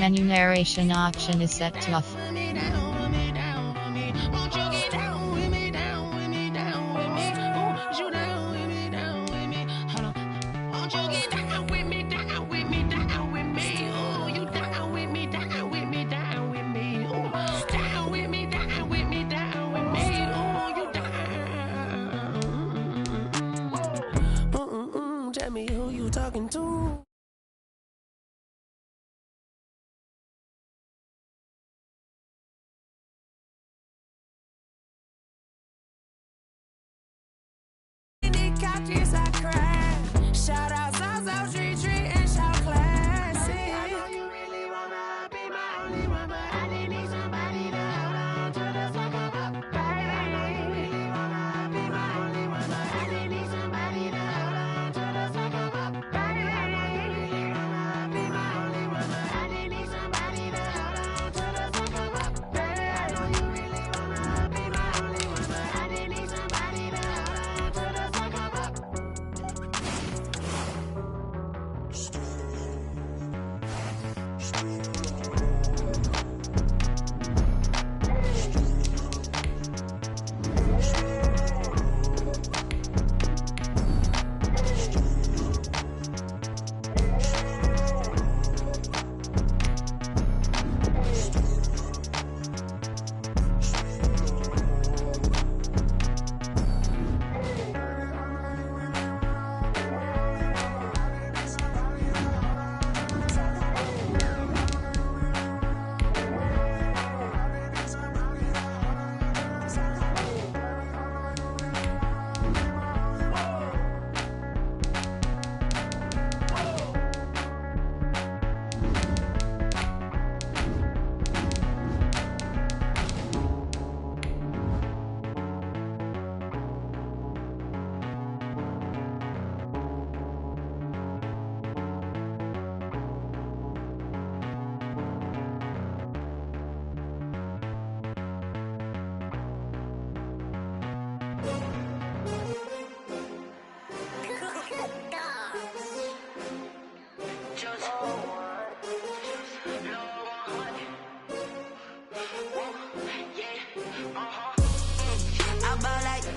Menu narration option is set to off. Tell me who you talking to. Shout out, treat, and shout classy. I know you really wanna be my only one, but I didn't need somebody to hold on to the fuck up, baby. I know you really wanna be my only one, but I didn't need somebody to hold on to the fuck up, baby. I know you really wanna be my only one, but I didn't need somebody to hold on to the fuck up, baby. I know you really wanna be my only one, but I didn't need somebody to hold on to the fuck up.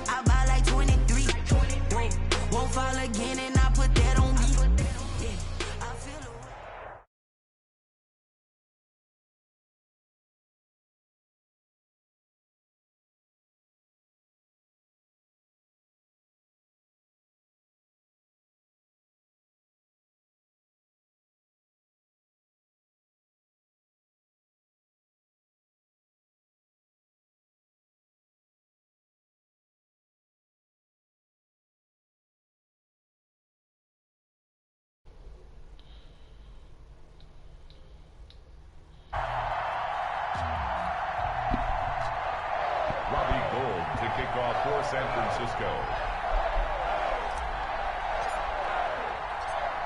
I buy like 23. Won't fall again, and I put that on me. I feel to kick off for San Francisco.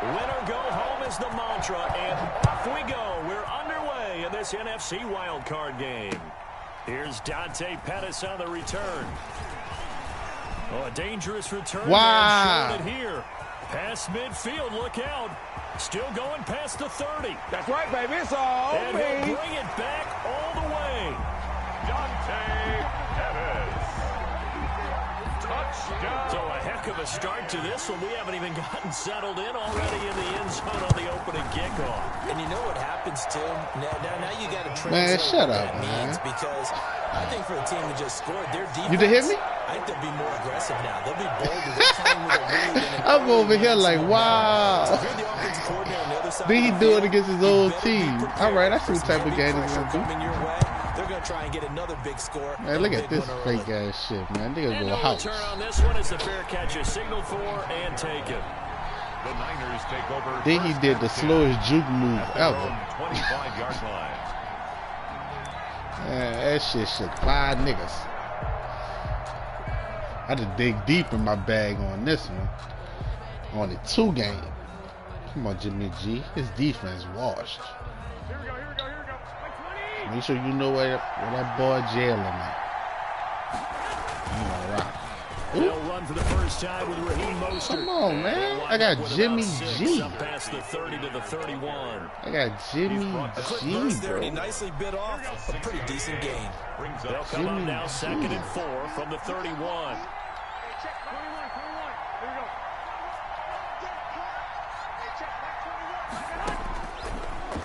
Winner go home is the mantra, and off we go. We're underway in this NFC wildcard game. Here's Dante Pettis on the return. Oh, a dangerous return. Wow. Showing it here. Past midfield, look out. Still going past the 30. That's right, baby. It's all and he'll bring it back all the way. Dante Pettis. Touchdown. So a heck of a start to this one. We haven't even gotten settled in already in the end zone on the opening kickoff. And you know what happens, too? Now you got to translate Man, shut what up, that man. means, because I think for a team that just scored, their defense, You did hit me? I think they'll be more aggressive now. They'll be bolder. They're playing with a lead. I'm over here like, wow. So if you're the offensive coordinator on the other side Then he of the do it field, against his you old better be team. prepared All right, I see for what some type of heavy game he's pressure gonna do. coming your way. They're going to try and get another big score. Man, look and a at big this one fake early. ass shit, man. Nigga And go no house. return on this one as the fair catch is signaled for and taken. The Niners take over. Then he did the slowest juke move at their ever. own 25-yard line. Man, that shit shook 5 niggas. I had to dig deep in my bag on this one. Only 2 games. Come on, Jimmy G. His defense washed. Here we go. Make sure you know where that boy jailing at. I'm gonna rock. They'll run for the first time with Raheem Mostert. Come on, man. They'll I wind got up with Jimmy about 6 G. up past the 30 to the 31. I got Jimmy A quick G, burst there, and he bro. nicely bit off a pretty decent gain. Brings They'll up come up Jimmy now G. 2nd and 4 from the 31.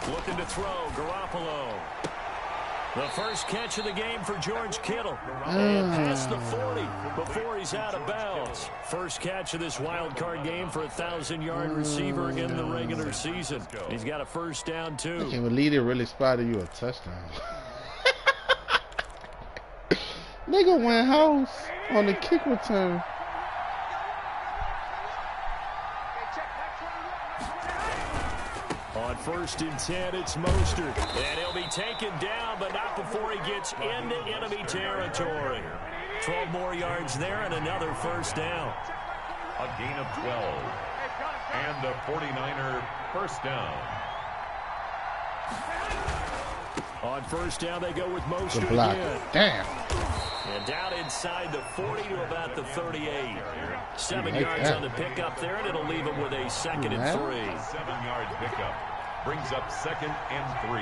Looking to throw, Garoppolo. The first catch of the game for George Kittle. And past the 40 before he's out of bounds. First catch of this wild card game for a 1,000-yard receiver in the regular season. He's got a first down, I too. can't believe they really spotted you a touchdown. Nigga went house on the kick return. On 1st and 10, it's Mostert. And he'll be taken down, but not before he gets into enemy territory. 12 more yards there and another first down. a gain of 12. And the 49er first down. On first down, they go with Mostert Good block. again. Damn. And down inside the 40 to about the 38. 7 like yards that. on the pickup there, and it'll leave him with a 2nd and 3. 7-yard pickup brings up 2nd and 3.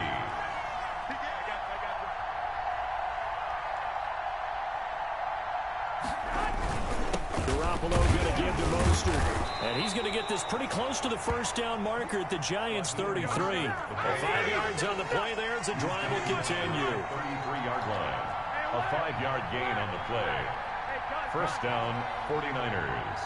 Garoppolo going to give to Mostert. And he's going to get this pretty close to the first down marker at the Giants' 33. 5 yards on the play there as the drive will continue. 33-yard line. A 5-yard gain on the play. First down, 49ers.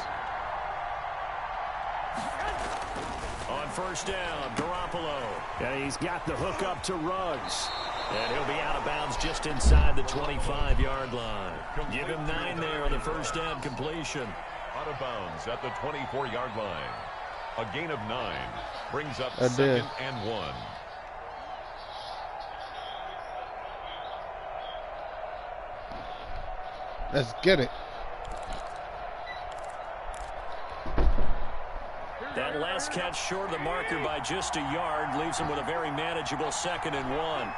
On first down, Garoppolo. And he's got the hook up to Ruggs. And he'll be out of bounds just inside the 25-yard line. Give him 9 there on the first down completion. Out of bounds at the 24-yard line. A gain of 9 brings up I did. 2nd and 1. Let's get it. That last catch short of the marker by just a yard leaves him with a very manageable 2nd and 1.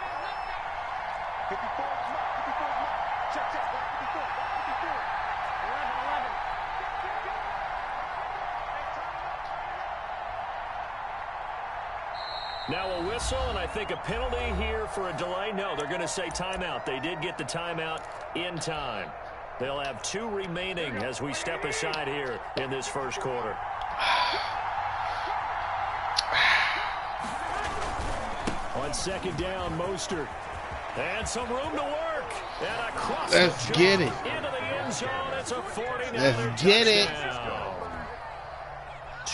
Now a whistle, and I think a penalty here for a delay. No, they're going to say timeout. They did get the timeout in time. They'll have 2 remaining as we step aside here in this first quarter. On 2nd down, Mostert. And some room to work. And across Let's the get jump it. into the end zone. It's a 49er Let's get it. touchdown.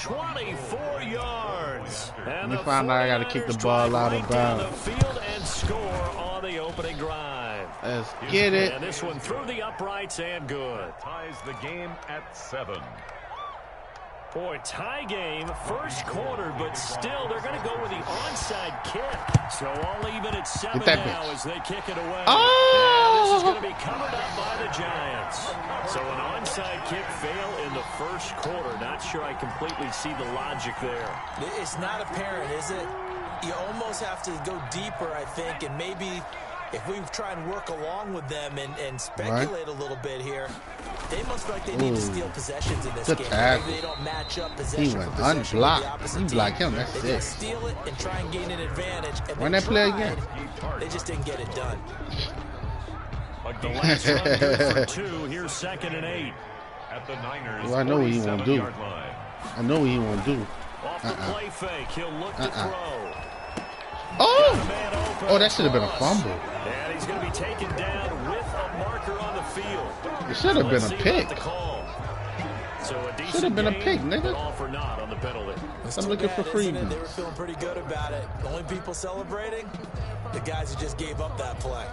24 yards. And Me the find out I gotta kick the 49ers ball drive out of right down bounds. the field and score on the opening drive. Let's get it. And this one through the uprights and good. Ties the game at 7. Boy, tie game, first quarter, but still they're going to go with the onside kick. So all even at 7 Get that now bitch. as they kick it away. Oh! And this is going to be covered up by the Giants. So an onside kick fail in the first quarter. Not sure I completely see the logic there. It's not apparent, is it? You almost have to go deeper, I think, and maybe if we try and work along with them and speculate a little bit here, they must feel like they need to steal possessions in this Good game. tackle. Maybe they don't match up He possession went for possession with the unblocked. opposite He team. blocked him. That's They gotta it. steal it and try and gain an advantage. And Run they that play tried. again. They just didn't get it done. The last run good for 2. Here's 2nd and 8. At the Niners, Well, I know what he won't do. 47-yard line. I know what he won't do. Off the play fake, he'll look to throw. Oh! Man open Oh, that should have been a across. fumble. And he's going to be taken down with a marker on the field. It should have been Let's a see pick. about the call. So a decent Should have been a game, pick, nigga. but all for naught on the penalty. It's I'm too looking bad, for isn't it? They freebies. were feeling pretty good about it. The only people celebrating, the guys who just gave up that play.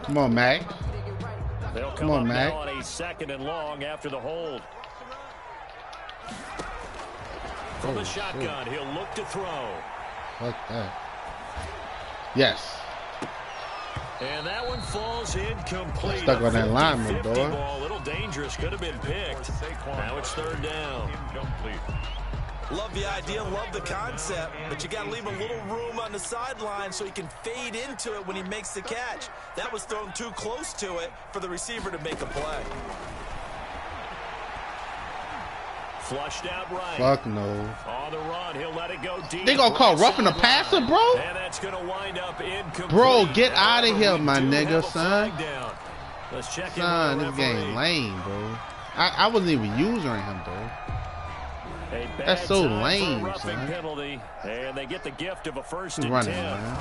Come on, Mac. They'll Come come on, up Mac. now on a 2nd and long after the hold. From the Oh, shotgun, he'll look to throw. Fuck that. Yes. And that one falls incomplete. Stuck on that lineman, 50-50 boy. ball, a little dangerous, could have been picked. Now it's 3rd down. Incomplete. Love the idea, love the concept, but you got to leave a little room on the sideline so he can fade into it when he makes the catch. That was thrown too close to it for the receiver to make a play. Flushed out right. Fuck no. On the run, he'll let it go deep. They gonna call roughing the passer, bro? And that's gonna wind up incomplete. Bro, get out of here, my nigga, son. Let's check Son, this game lame, bro. I wasn't even using him, bro. That's so lame, son. Penalty, and they get the gift of a first and Running, 10. man.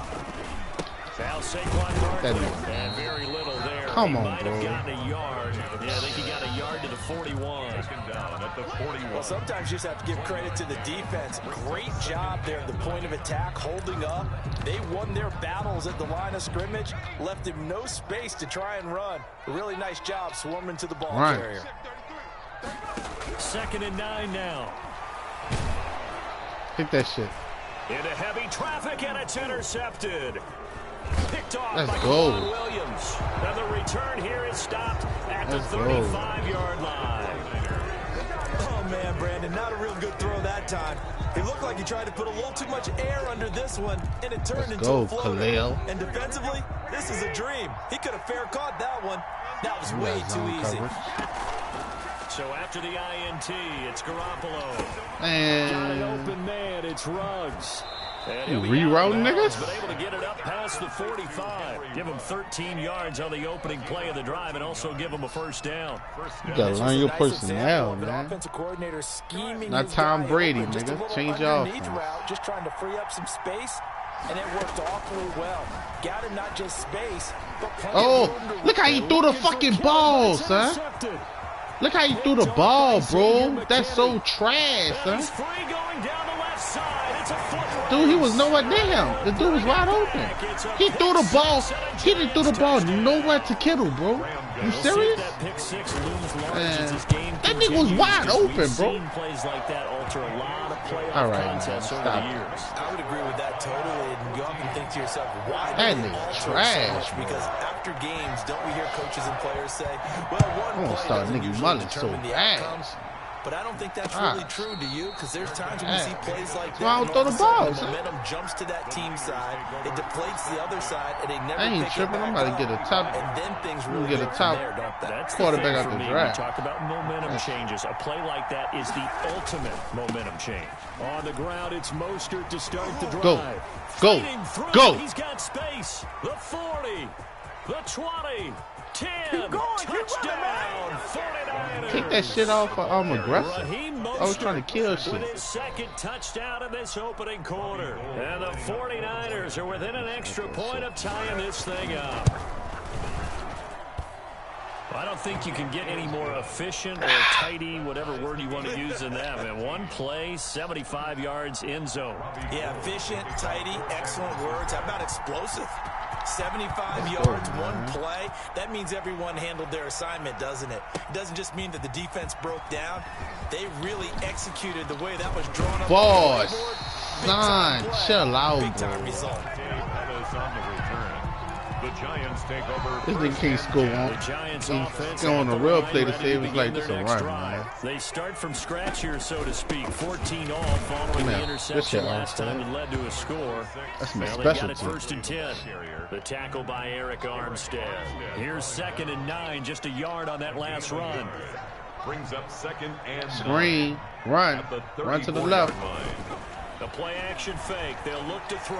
Foul Saquon Barkley, That and very little there. Come on, might have bro. gotten a yard. Yeah, I think he got a yard to the 41. Down at the 41. Well, sometimes you just have to give credit to the defense. Great job there at the point of attack, holding up. They won their battles at the line of scrimmage, left him no space to try and run. A really nice job swarming to the ball carrier. 2nd and 9 now. Hit that shit. Into heavy traffic, and it's intercepted. Picked off Let's by go. Kwan Williams. And the return here is stopped at the Let's go. 35-yard line. Oh, man, Brandon, not a real good throw that time. He looked like he tried to put a little too much air under this one, and it turned into a floater. Khalil. And defensively, this is a dream. He could have fair caught that one. That was way too easy. So after the INT, it's Garoppolo. Got an And open man, it's Ruggs. And you he'll be rerouting out of bounds, niggas? but able to get it up past the 45. Give him 13 yards on the opening play of the drive, and also give him a first down. you gotta learn your Nice personnel, example of an man. offensive coordinator scheming Not his Tom guy Brady, open, just a nigga. little Change your underneath offense. route, just trying to free up some space, and it worked awfully well. Got him not just space, but plenty of room to Look how he threw the fucking ball, son. Look how he threw the ball, bro. That's so trash, son. He's free going down the left side. It's a foot Dude, he was nowhere near him. The dude was wide open. He threw the ball. He didn't throw the ball nowhere to Kittle, bro. You serious? Man, that nigga was wide open, bro. Plays like that alter a lot of playoff All right, man, contests over stop the it. years. I would agree with that totally, and you often think to yourself, why That do they nigga alter so trash, much? bro. Because after games, don't we hear coaches and players say, well, one I'm gonna play start doesn't Nicky usually Mullins so determine the bad. outcomes. But I don't think that's Ah. really true to you, because there's times when we see plays like Why that, don't throw and the all of a ball, sudden son? the momentum jumps to that team side, it deflates the other side, and they never I ain't pick tripping. it I'm back about to get a up. top. And then things I'm really gonna get a go top from there, don't they? That's quarterback the out thing the for me. draft. We talk about momentum changes. A play like that is the ultimate momentum change. On the ground, it's Mostert to start the Go. drive. Go. Fighting through. Go. He's got space. The 40, the 20, 10, touchdown, 49ers. Take that shit off. I'm aggressive. Raheem I was trying to kill with shit. his second touchdown in this opening quarter. And the 49ers are within an extra point of tying this thing up. I don't think you can get any more efficient or tidy, whatever word you want to use in that. Man, one play, 75 yards in zone. Yeah, efficient, tidy, excellent words. How about explosive? 75 yards, one play. That means everyone handled their assignment, doesn't it? It doesn't just mean that the defense broke down. They really executed the way that was drawn up. Boss, on the board. son, Big-time play, chill out, big-time bro. result. Pettis on the return. The Giants take over. This nigga can't score The on. Giants He's offense going at a the real line, play to ready save his begin life. This their a next run, drive. man. They start from scratch here, so to speak. 14 all following Man, the this interception shit last time awesome. it led to a score. That's my Now they got it specialty. 1st and 10. The tackle by Eric Armstead. Here's 2nd and 9, just a yard on that last run. Brings up 2nd and 9 Screen, run, at the run to the 34-yard left. line. The play action fake. They'll look to throw.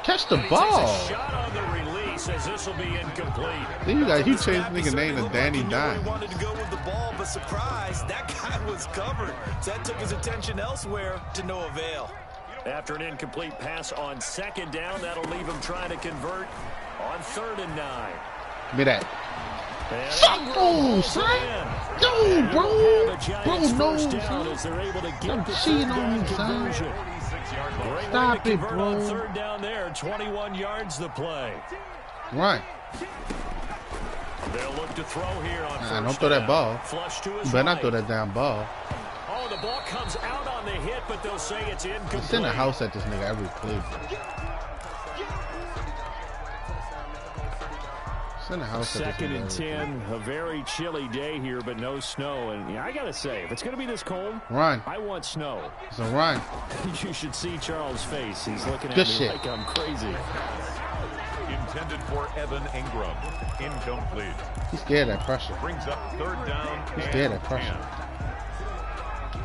Catch the And he ball. takes a shot on the release as this will be incomplete. Then you got you Snap, changed he nigga certainly name to looked like Danny he knew where he Dimes. wanted to go with the ball, but surprise, that guy was covered. So that took his attention elsewhere to no avail. After an incomplete pass on 2nd down, that'll leave him trying to convert on 3rd and 9. Give me that. And Fuck Ingram no, rolls son. it in. No, And bro. he'll have a Giants Bro, no, first down son. as they're able to get Stop the cheating 3rd on down me, son. conversion. 46-yard Great line. way Stop to it, convert bro. on 3rd down there. 21 yards the play. Run. They'll look to throw here on 1st Don't throw that down. ball. Flush to You his better right. not throw that damn ball. Oh, the ball comes out on the hit, but they'll say it's incomplete. Send a house at this nigga every play. Send a house. Second and 10, a very chilly day here, but no snow. And yeah, I got to say, if it's going to be this cold, run. I want snow. It's a run. You should see Charles' face. He's looking at Good me shit. like I'm crazy. Intended for Evan Ingram. Incomplete. He's scared of pressure. Brings up third down. He's scared of pressure.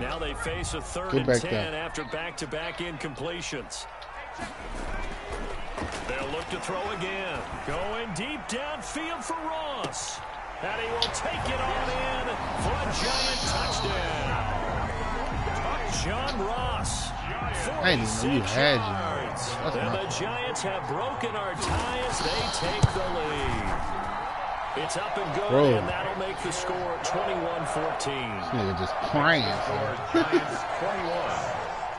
Now they face a third Get and 10 down. after back-to-back incompletions. They'll look to throw again. Going deep downfield for Ross. And he will take it on in for a Giant touchdown. John Ross. I didn't know you had you. And the Giants have broken our tie as they take the lead. It's up and good, Bro. and that'll make the score 21-14. This nigga just praying. Giants 21.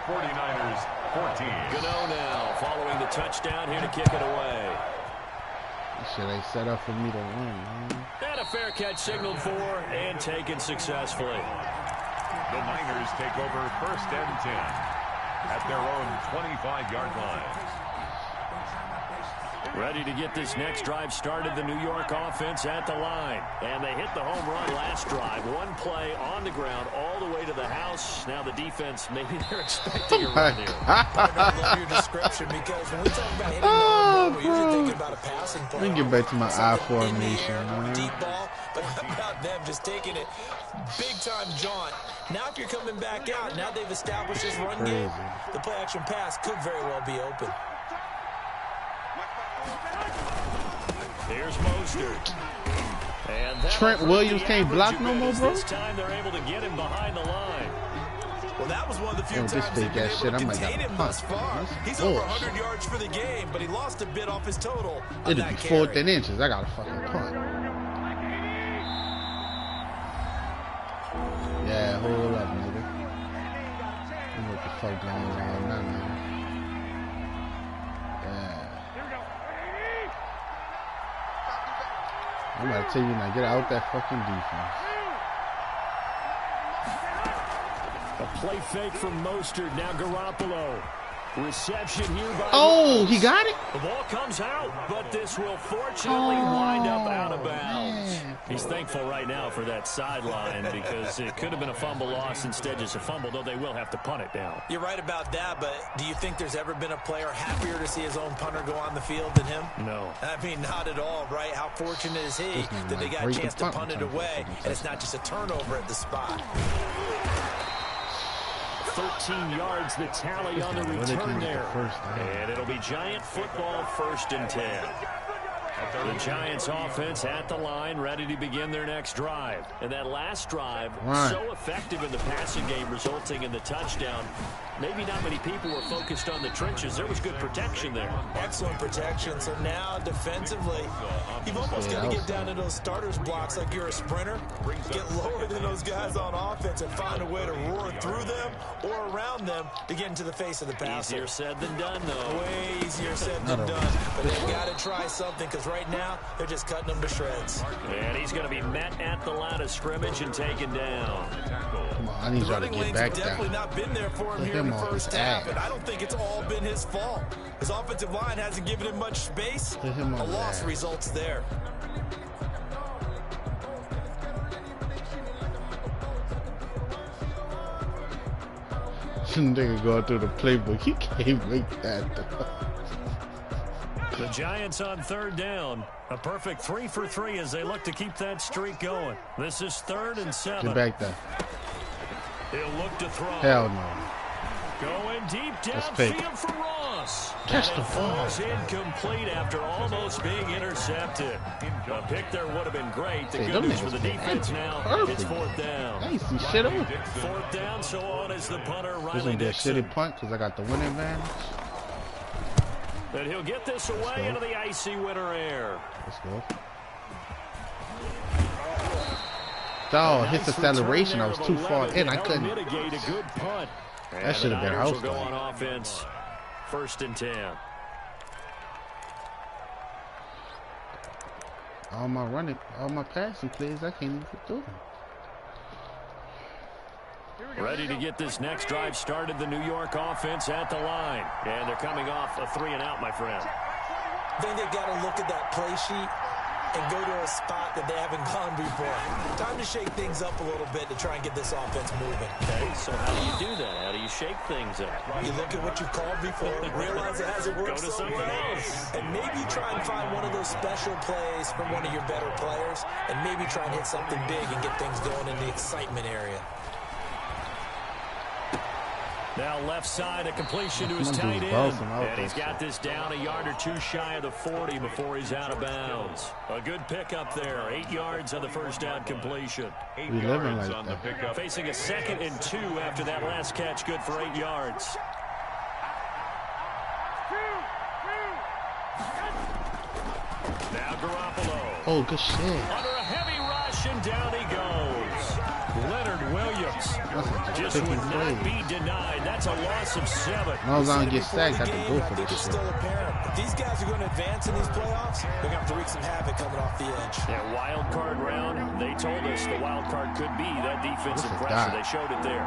49ers 14. Gano now following the touchdown here to kick it away. This shit ain't set up for me to win, man. And a fair catch signaled for and taken successfully. The Niners take over first and 10 at their own 25-yard line. Ready to get this next drive started, the New York offense at the line. And they hit the home run last drive. One play on the ground all the way to the house. Now the defense, maybe they're expecting a run here. I love your description because when we talk about hitting the home run, we're usually thinking about a passing play. Let me get back to my I formation, In the air, man. deep ball, but how about them just taking it big-time jaunt. Now if you're coming back out, now they've established this run game, the play-action pass could very well be open. Here's Mostert. And Trent Williams can't block no more, bro? This time they're able to get him behind the line. Well, that was one of the few Oh, this times they've fake been ass able shit, to I might contain gotta him thus punt. far. This He's is over bullshit. 100 yards for the game, but he lost a bit off his total on It that is carry. 4th and inches. I got to fucking punt. Yeah, hold up, nigga. You know what the fuck going on now, nigga. Yeah. I'm about to tell you now, get out that fucking defense. A play fake from Mostert. Now Garoppolo. Reception here by Oh, Ross. he got it? The ball comes out, but this will fortunately wind up out of bounds. Man. He's thankful right now for that sideline because it could have been a fumble loss, instead just a fumble, though they will have to punt it down. You're right about that, but do you think there's ever been a player happier to see his own punter go on the field than him? No. I mean, not at all, right? How fortunate is he that they got a chance to punt it away, and it's not just a turnover at the spot. 13 yards, the tally on the return there. And it'll be Giant football, 1st and 10. The Giants offense at the line, ready to begin their next drive. And that last drive, so effective in the passing game, resulting in the touchdown. Maybe not many people were focused on the trenches. There was good protection there. Excellent protection. So now defensively, you've almost got to get down to those starters blocks like you're a sprinter. Get lower than those guys on offense and find a way to roar through them or around them to get into the face of the passer. Easier said than done, though. Way easier said than done. But they've got to try something because right now they're just cutting them to shreds. And he's going to be met at the line of scrimmage and taken down. Come on, I need y'all to get back there. Definitely not been there for him here in the first half, and I don't think it's all been his fault. His offensive line hasn't given him much space. A loss results there. Nigga going through the playbook. He can't make that, though. The Giants on 3rd down. A perfect 3 for 3 as they look to keep that streak going. This is 3rd and 7. Get back there. He'll look to throw. Hell no. Going deep fake. downfield for Ross. Catch And the it ball. falls incomplete after almost being intercepted. A pick there would have been great. The Hey, good them news for niggas the play defense now, perfect. it's 4th down. I ain't see shit over. 4th down, so on is the punter, This Riley gonna be a Dixon. shitty punt because I got the winning advantage. But he'll get this away into the icy winter air. Let's go. Oh, his acceleration, I was too far in. I couldn't. Mitigate a good punt. That should have been house Will go play. on offense. 1st and 10. All my passing plays, I can't even do them. Ready to get this next drive started, the New York offense at the line. And they're coming off a 3-and-out, my friend. I think they've got to look at that play sheet and go to a spot that they haven't gone before. Time to shake things up a little bit to try and get this offense moving. Okay, so how do you do that? How do you shake things up? You look at what you've called before, realize it hasn't worked Go to something else. and maybe try and find one of those special plays from one of your better players, and maybe try and hit something big and get things going in the excitement area. Now left side, a completion to his tight end. And he's got this down a yard or two shy of the 40 before he's out of bounds. A good pickup there. 8 yards on the first down completion. 8 yards on the pickup. Facing a 2nd and 2 after that last catch. Good for 8 yards. Now Garoppolo. Oh, good shit. Under a heavy rush, and down he goes. Leonard Williams just would not be denied. That's a loss of 7. As long as I don't get sacked, I can go for this shit. Still apparent. If these guys are going to advance in these playoffs, they're going to have to wreak some havoc coming off the edge. Yeah, wild card round. They told us the wild card could be that defensive pressure. They showed it there.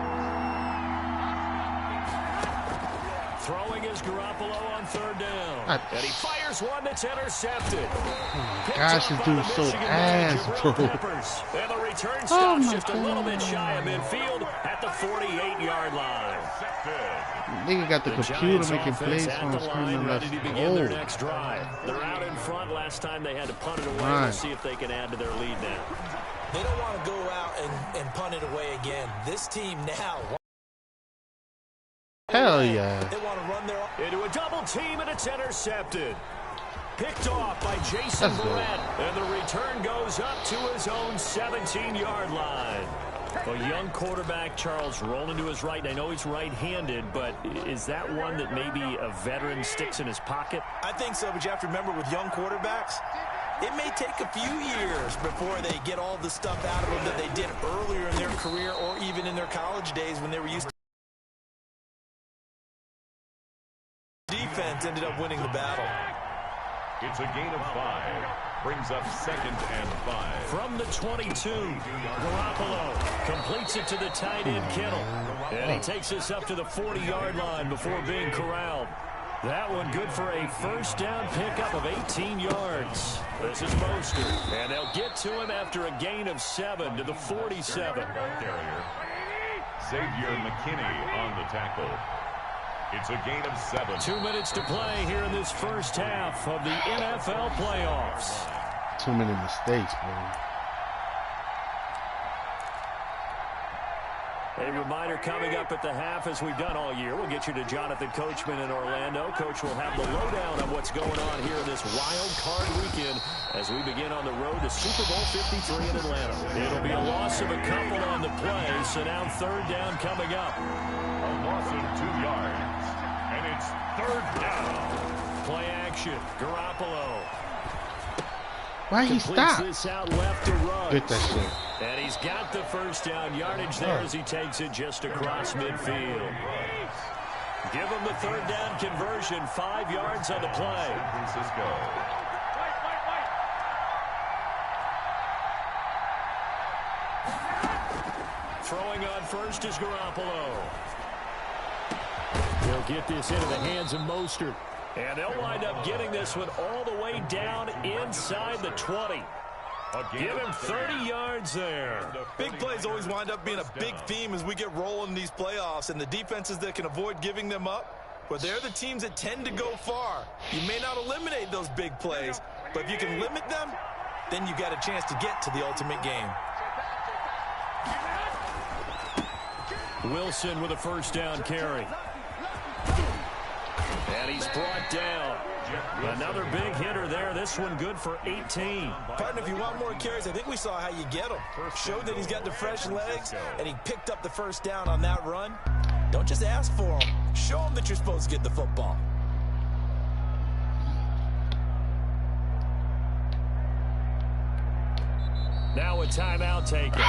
Throwing is Garoppolo on 3rd down. And he fires one that's intercepted. Gosh, this dude's so ass, bro. And the return stop just a little bit shy of midfield at the 48-yard line. Nigga got the computer making plays on the screen. Ready to begin their next drive. They're out in front. Last time they had to punt it away. We'll see if they can add to their lead now. They don't want to go out and punt it away again. This team now. Hell yeah. They want to run their into a double team, and it's intercepted. Picked off by Jason Barrett, and the return goes up to his own 17-yard line. A young quarterback, Charles, rolling to his right. And I know he's right-handed, but is that one that maybe a veteran sticks in his pocket? I think so, but you have to remember with young quarterbacks, it may take a few years before they get all the stuff out of them that they did earlier in their career or even in their college days when they were used to defense ended up winning the battle. It's a gain of 5. Brings up 2nd and 5. From the 22, Garoppolo completes it to the tight end, Kittle. And he takes us up to the 40-yard line before being corralled. That one good for a first down pickup of 18 yards. This is Mostert. And they'll get to him after a gain of 7 to the 47. Xavier McKinney on the tackle. It's a gain of 7. 2 minutes to play here in this first half of the NFL playoffs. Too many mistakes, bro. A reminder coming up at the half, as we've done all year. We'll get you to Jonathan Coachman in Orlando. Coach will have the lowdown on what's going on here in this wild card weekend as we begin on the road to Super Bowl 53 in Atlanta. It'll be a loss of a couple on the play, so now 3rd down coming up. A loss of 2 yards, and it's 3rd down. Play action, Garoppolo. Why he stopped? This out left to Ruggs. Get that shit. And he's got the first down yardage there as he takes it just across midfield. Give him the 3rd down conversion, 5 yards on the play. San Francisco. Throwing on first is Garoppolo. He'll get this into the hands of Mostert. And they'll wind up getting this one all the way down inside the 20. Give him 30 yards there. Big plays always wind up being a big theme as we get rolling in these playoffs, and the defenses that can avoid giving them up, but they're the teams that tend to go far. You may not eliminate those big plays, but if you can limit them, then you got a chance to get to the ultimate game. Wilson with a first down carry. And he's brought down. Another big hitter there. This one good for 18. Partner, if you want more carries, I think we saw how you get them. Showed that he's got the fresh legs, and he picked up the first down on that run. Don't just ask for them. Show them that you're supposed to get the football. Now a timeout taken.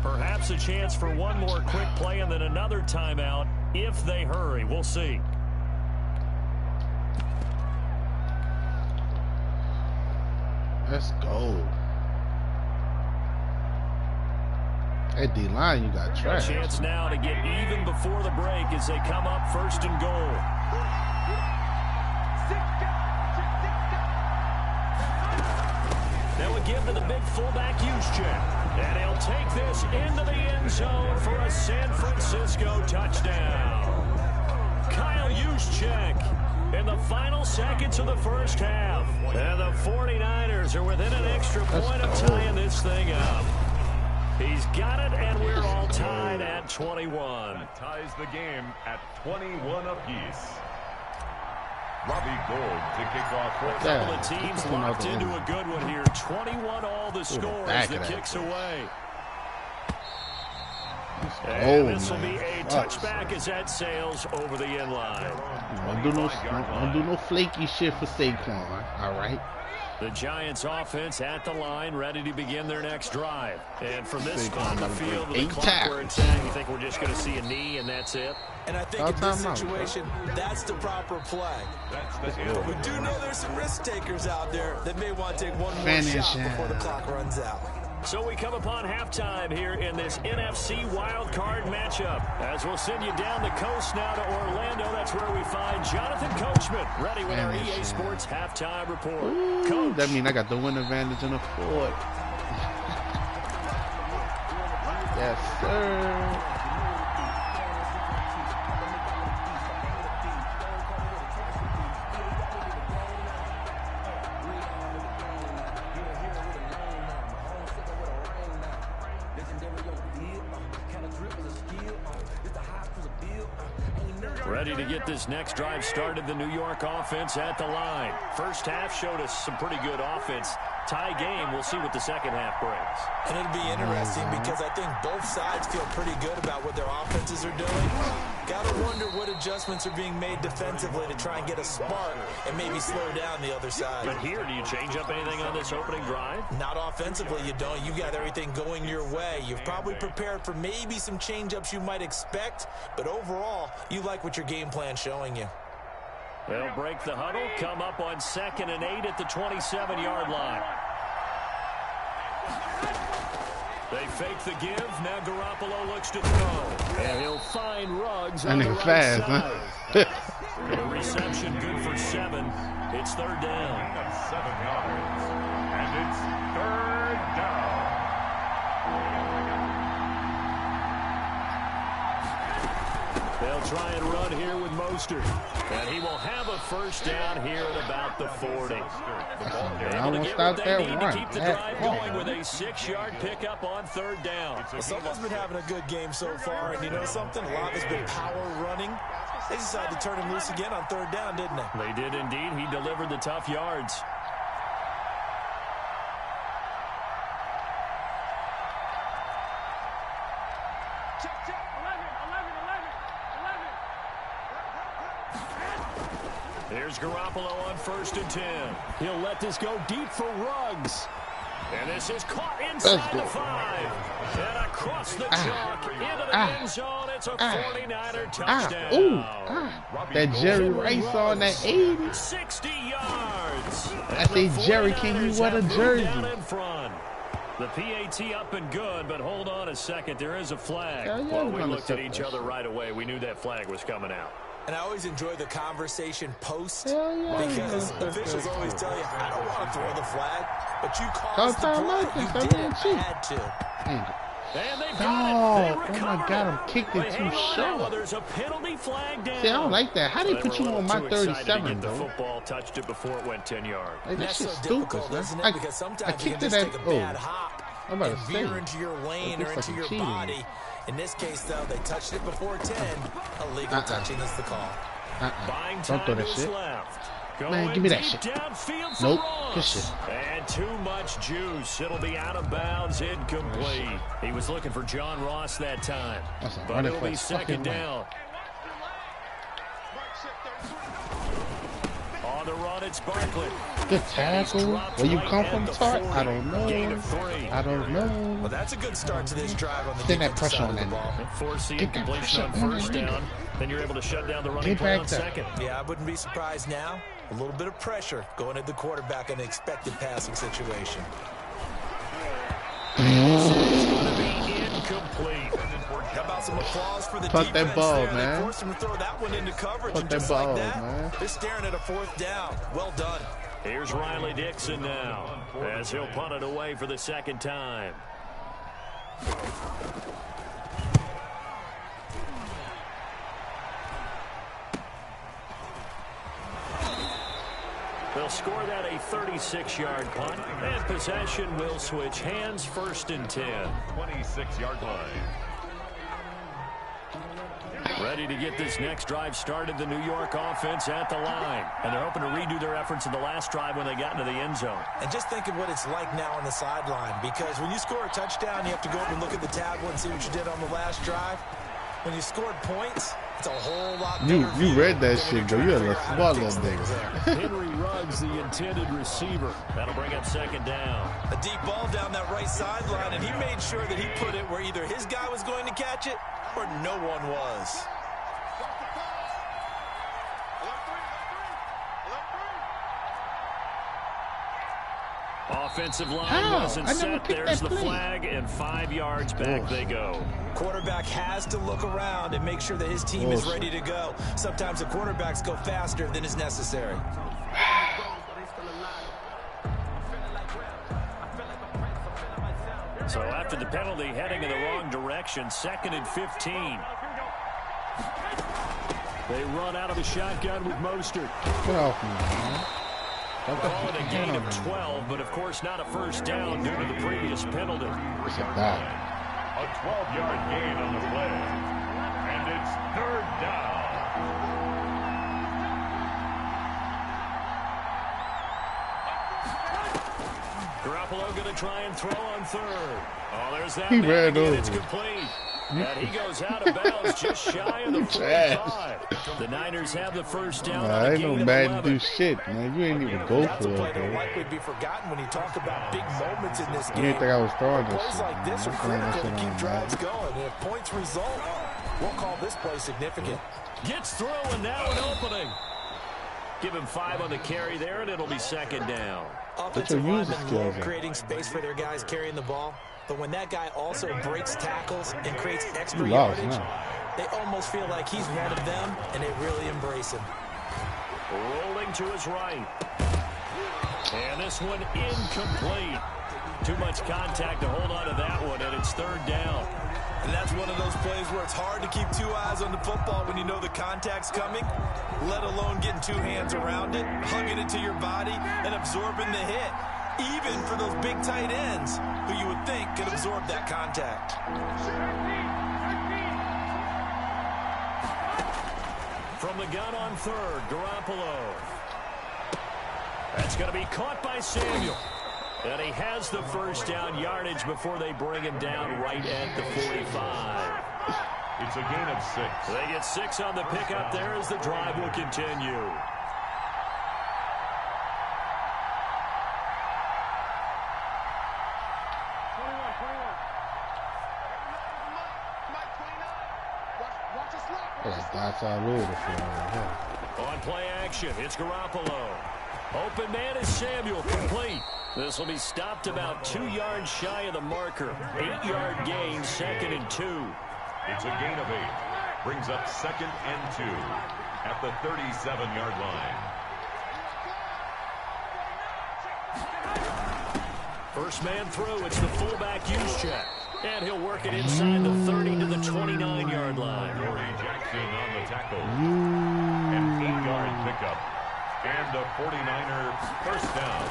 Perhaps a chance for one more quick play and then another timeout if they hurry. We'll see. Let's go. Hey, D-line, you got trash. A chance now to get even before the break as they come up 1st and goal. fullback Juszczyk. And he'll take this into the end zone for a San Francisco touchdown. Kyle Juszczyk in the final seconds of the first half. And the 49ers are within an extra point of tying this thing up. He's got it, and we're all tied at 21. That ties the game at 21 apiece. Robbie Gould to kick off for a couple of teams locked into a good one here. 21 all the score as the kicks away. And this will be a touchback as that sails over the end line. Don't do no flaky shit for Saquon, all right? The Giants offense at the line, ready to begin their next drive. And from this spot on the field, with the clock where it's at, you think we're just going to see a knee and that's it? And I think in this situation, that's the proper play. But we do know there's some risk takers out there that may want to take one more shot before the clock runs out. So we come upon halftime here in this NFC wildcard matchup. As we'll send you down the coast now to Orlando, that's where we find Jonathan Coachman, ready with our EA Sports halftime report. Coach. That means I got the win advantage in the fourth. Yes, sir. Ready to get this next drive started, the New York offense at the line. First half showed us some pretty good offense. Tie game, we'll see what the second half brings. And it'll be interesting because I think both sides feel pretty good about what their offenses are doing. Gotta wonder what adjustments are being made defensively to try and get a spark and maybe slow down the other side. But here, do you change up anything on this opening drive? Not offensively, you don't. You got everything going your way. You've probably prepared for maybe some change-ups you might expect, but overall, you like what your game plan's showing you. They'll break the huddle, come up on 2nd and 8 at the 27-yard line. They fake the give. Now Garoppolo looks to throw. And he'll find Ruggs on the right fast, side. The reception good for 7. It's 3rd down. 7 yards. And it's 3rd down. They'll try and run here with Mostert. And he will have a first down here at about the 40. I won't stop that run. To keep the drive going with a 6-yard pickup on 3rd down. Well, someone's been having a good game so far, and you know something? A lot has been power running. They decided to turn him loose again on 3rd down, didn't they? They did indeed. He delivered the tough yards. Here's Garoppolo on 1st and 10. He'll let this go deep for Ruggs. And this is caught inside the 5. And across the chalk into the end zone. It's a 49er touchdown. That Jerry Rice on that 80. 60 yards. I say, Jerry, can you wear a jersey? In front. The PAT up and good, but hold on a second. There is a flag. Well, we looked at each other right away. We knew that flag was coming out. And I always enjoy the conversation post because officials always tell you, I don't want to throw the flag, but you caused the play. You did it. Had to. And they've got it. They my God, I'm kicked it too short. Well, there's a penalty flag down. See, I don't like that. How they put you on my 37, though? The football touched it before it went 10 yards. Like, that's shit's so stupid, difficult, man. isn't it? Because sometimes you can just take a bad hop I'm about and to say, veer into your lane or into your body. In this case, though, they touched it before 10. Illegal touching is the call. Don't throw that shit. Man, give me that shit. Nope. Good shit. And too much juice. It'll be out of bounds, incomplete. He was looking for John Ross that time. But it'll be 2nd down. On the run, it's Barkley. Good tackle. Where you come from, Tart? I don't know. I don't know. Well, that's a good start to this drive on the Get that pressure on that ball. Force the incompletion on 1st down. Then you're able to shut down the running play on 2nd. Yeah, I wouldn't be surprised now. A little bit of pressure going at the quarterback in an expected passing situation. It's going to be incomplete. How about some applause for the Punt defense that ball, there? man. They forced him to throw that one into coverage. Punt And that just ball, like that, man. they're staring at a 4th down. Well done. Here's Riley Dixon now, as he'll punt it away for the second time. They'll score that a 36-yard punt, and possession will switch hands, 1st and 10. 26-yard line. Ready to get this next drive started, the New York offense at the line. And they're hoping to redo their efforts in the last drive when they got into the end zone. And just think of what it's like now on the sideline, because when you score a touchdown, you have to go up and look at the tablet and see what you did on the last drive. When you scored points, it's a whole lot better. You read that shit, though. You're a smart little nigga. Henry Ruggs, the intended receiver. That'll bring up 2nd down. A deep ball down that right sideline, and he made sure that he put it where either his guy was going to catch it or no one was. Offensive line wasn't set. There's the flag, and 5 yards back they go. Quarterback has to look around and make sure that his team is ready to go. Sometimes the quarterbacks go faster than is necessary. So after the penalty, heading in the wrong direction, 2nd and 15. They run out of the shotgun with Mostert. Get off me, man. Call it a gain of 12, but of course not a first down due to the previous penalty. It's a bad. A 12-yard gain on the play. And it's 3rd down. Garoppolo going to try and throw on 3rd. Oh, there's that. He ran over. It's complete. And he goes out of bounds just shy of the 45. The Niners have the first down. Nah, ain't no Madden do shit, man. You ain't even go for it, That'll likely be forgotten when you talk about big moments in this game. You didn't think I was throwing this Plays shit, like this man. are critical to keep drives going. And if points result, we'll call this play significant. Gets through, and now an opening. Give him 5 on the carry there, and it'll be 2nd down. Offensive linemen love creating space for their guys carrying the ball. But when that guy also breaks tackles and creates extra yardage, they almost feel like he's one of them, and they really embrace him. Rolling to his right. And this one incomplete. Too much contact to hold on to that one, and it's 3rd down. And that's one of those plays where it's hard to keep 2 eyes on the football when you know the contact's coming, let alone getting 2 hands around it, hugging it to your body, and absorbing the hit. Even for those big tight ends who you would think could absorb that contact. From the gun on 3rd, Garoppolo. That's going to be caught by Samuel. And he has the first down yardage before they bring him down right at the 45. It's a gain of 6. They get 6 on the pickup there as the drive will continue. That's all over the field. On play action, it's Garoppolo. Open man is Samuel, complete. This will be stopped about 2 yards shy of the marker. 8-yard gain, 2nd and 2. It's a gain of 8. Brings up 2nd and 2 at the 37-yard line. First man through, it's the fullback use check. And he'll work it inside the 30 to the 29-yard line. Corey Jackson on the tackle. An 8-yard pickup. And a 49er first down.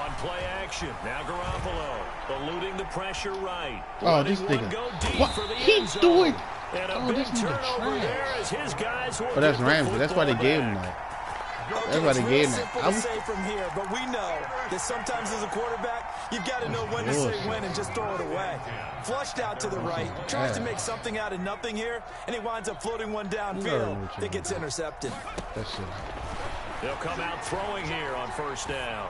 On play action, now Garoppolo eluding the pressure right. Oh, this nigga. What? He's doing. And a big turnover there as his guys will. But that's Ramsey. That's why they gave him that. That's why they gave him that. Simple to say from here, but we know that sometimes as a quarterback, you've got to know when to say when and just throw it away. Flushed out to the right, tries to make something out of nothing here, and he winds up floating one downfield that gets intercepted. That's it. They'll come out throwing here on first down.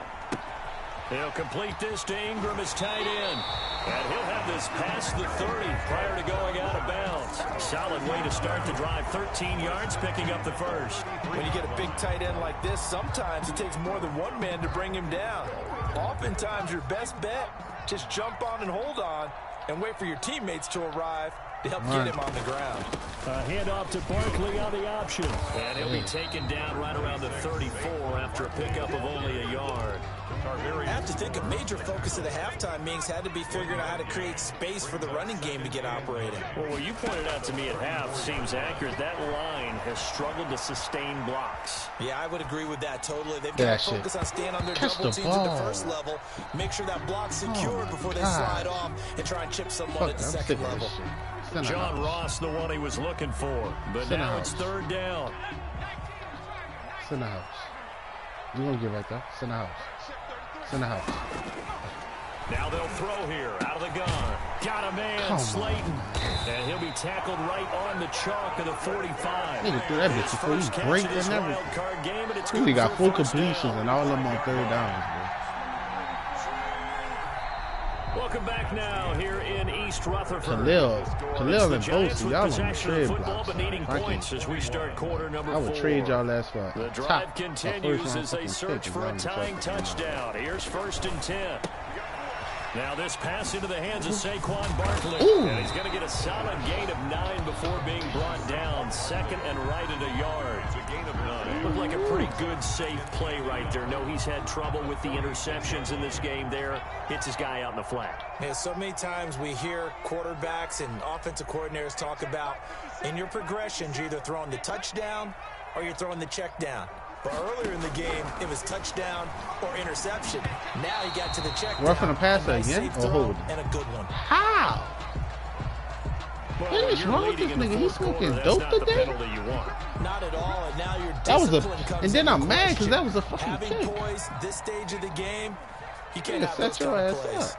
He'll complete this to Ingram as tight end. And he'll have this past the 30 prior to going out of bounds. Solid way to start the drive. 13 yards, picking up the first. When you get a big tight end like this, sometimes it takes more than one man to bring him down. Oftentimes, your best bet, just jump on and hold on and wait for your teammates to arrive to help get him on the ground. A handoff to Barkley on the option. And he'll be taken down right around the 34 after a pickup of only a yard. I have to think a major focus of the halftime meetings had to be figuring out how to create space for the running game to get operating. Well, what you pointed out to me at half seems accurate. That line has struggled to sustain blocks. Yeah, I would agree with that totally. They've got to focus on staying on their double teams at the first level, make sure that block's secured before they slide off, and try and chip someone at the second level. John Ross, the one he was looking for, but now it's third down. It's in the house. You're going to get right there. It's in the house. It's in the house. Now they'll throw here, out of the gun. Got a man, Slayton. And he'll be tackled right on the chalk of the 45. Nigga threw that bitch before you break and everything. He got 4 completions and all of them on third downs, bro. Welcome back now here in East Rutherford. Khalil and Bosa, y'all on the trade blocks. I would trade y'all last for the drive continues as they search for a tying touchdown. Here's 1st and 10. Now this pass into the hands of Saquon Barkley. And he's going to get a solid gain of 9 before being brought down. 2nd and right at a yard. It's a gain of 9. Looked like a pretty good, safe play right there. No, he's had trouble with the interceptions in this game there. Hits his guy out in the flat. Yeah, so many times we hear quarterbacks and offensive coordinators talk about in your progressions, you're either throwing the touchdown or you're throwing the check down. But earlier in the game, it was touchdown or interception. Now he got to the check. Roughing the passer again or hold? And a good one. How? What is wrong with this nigga? He's smoking dope today? Not at all. And now your discipline comes and then I'm mad because that was a fucking kick. Having poise this stage of the game, you can't have set your ass up.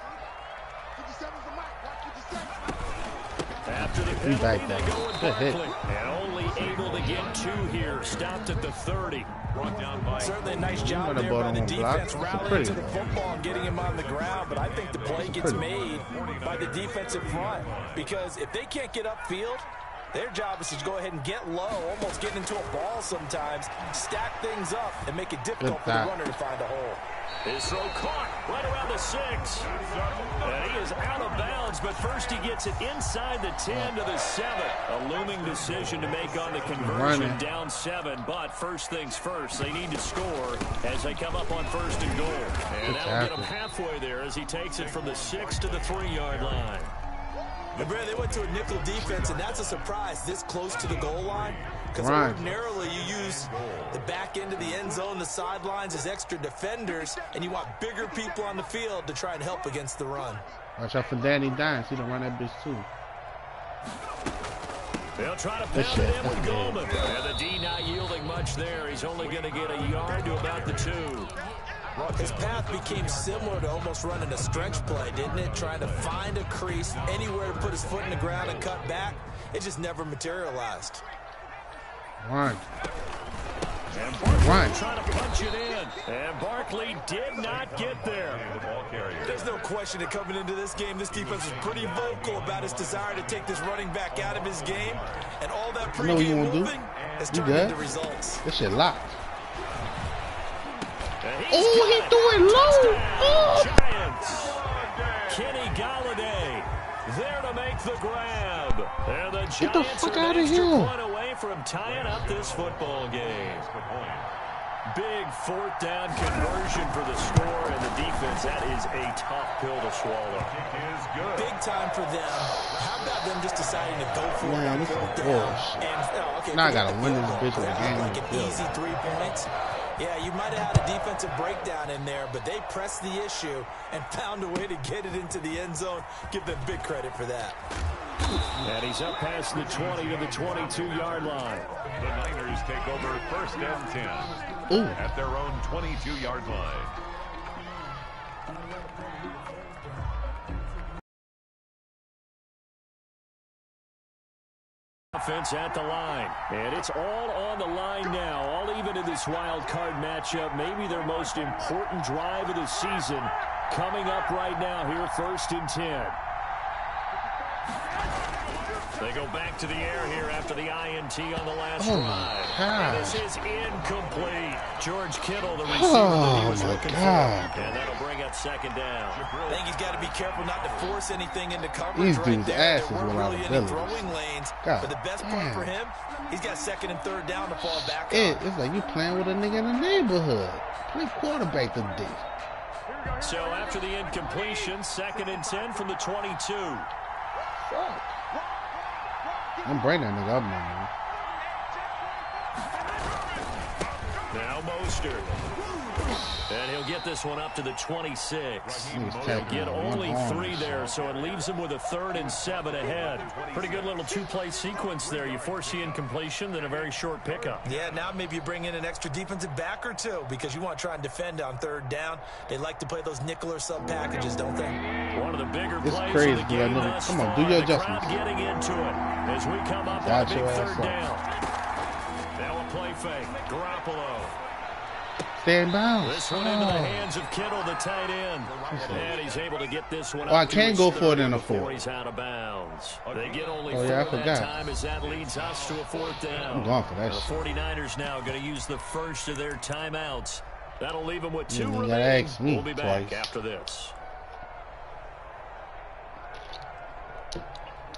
After the penalty, they go with Barkley. And only able to get 2 here. Stopped at the 30. Certainly a nice job there by the defense rallying to the football and getting him on the ground, but I think the play gets made by the defensive front because if they can't get upfield, their job is to go ahead and get low, almost get into a ball sometimes, stack things up, and make it difficult for the runner to find a hole. His throw caught right around the 6. And he is out of bounds, but first he gets it inside the 10 to the 7. A looming decision to make on the conversion, down 7. But first things first, they need to score as they come up on 1st and goal. And that'll get him halfway there as he takes it from the 6 to the 3-yard line. But Brad, they went to a nickel defense, and that's a surprise this close to the goal line. Because ordinarily you use the back end of the end zone, the sidelines as extra defenders, and you want bigger people on the field to try and help against the run. Watch out for Danny Dimes. He don't run that bitch too. They'll try to pound it in with Goldman. And the D not yielding much there. He's only going to get a yard to about the 2. His path became similar to almost running a stretch play, didn't it? Trying to find a crease, anywhere to put his foot in the ground and cut back. It just never materialized. Run. And Barkley trying to punch it in. And Barkley did not get there. There's no question that coming into this game, this defense was pretty vocal about his desire to take this running back out of his game. And all that pre-game moving has turned into results. This shit locked. Oh, he threw it low. Oh. Giants. Kenny Galladay there to make the grab. And the Giants get the fuck out of here. here. Away from tying up this football game. Big 4th down conversion for the score and the defense. That is a tough pill to swallow. Big time for them. How about them just deciding to go for it on 4th down? And, now I gotta win this bitch with the game. Like an easy 3 points. Yeah, you might have had a defensive breakdown in there, but they pressed the issue and found a way to get it into the end zone. Give them big credit for that. And he's up past the 20 to the 22-yard line. The Niners take over 1st and 10 at their own 22-yard line. Offense at the line, and it's all on the line now, all even in this wild card matchup. Maybe their most important drive of the season coming up right now here, 1st and 10. They go back to the air here after the INT on the last Oh, drive. my God. This is incomplete. George Kittle, the receiver that he was looking for. And that'll bring up second down. I think he's got to be careful not to force anything into coverage These right dudes' there. asses There weren't without really any abilities. throwing lanes. God But the best part damn. for him, he's got second and third down to fall back on. It's like you playing with a nigga in the neighborhood. Play quarterback today. So after the incompletion, 2nd and 10 from the 22. Fuck. I'm bringing that nigga up, man. Now Mostert. And he'll get this one up to the 26. He'll get only 3 there, so it leaves him with a 3rd and 7 ahead. Pretty good little 2-play sequence there. You force the incompletion, then a very short pickup. Yeah, now maybe you bring in an extra defensive back or two because you want to try and defend on 3rd down. They like to play those nickel or sub packages, don't they? One of the bigger It's plays crazy, of the game man. thus Come on, far. do your The crowd adjustments. getting into it as we come up on a Got big your ass 3rd up. down. Now a play fake. Garoppolo. Stand down. This one into the hands of Kittle, the tight end. And he's able to get this one Oh, I up to can't his go for it 30 in a before 4. he's out of bounds. They get only Oh, 4 yeah, I that forgot. time as that leads us to a 4th down. I'm going for that The shit. 49ers now going to use the first of their timeouts. That'll leave them with 2 You gotta remaining. ask me We'll be back twice. after this.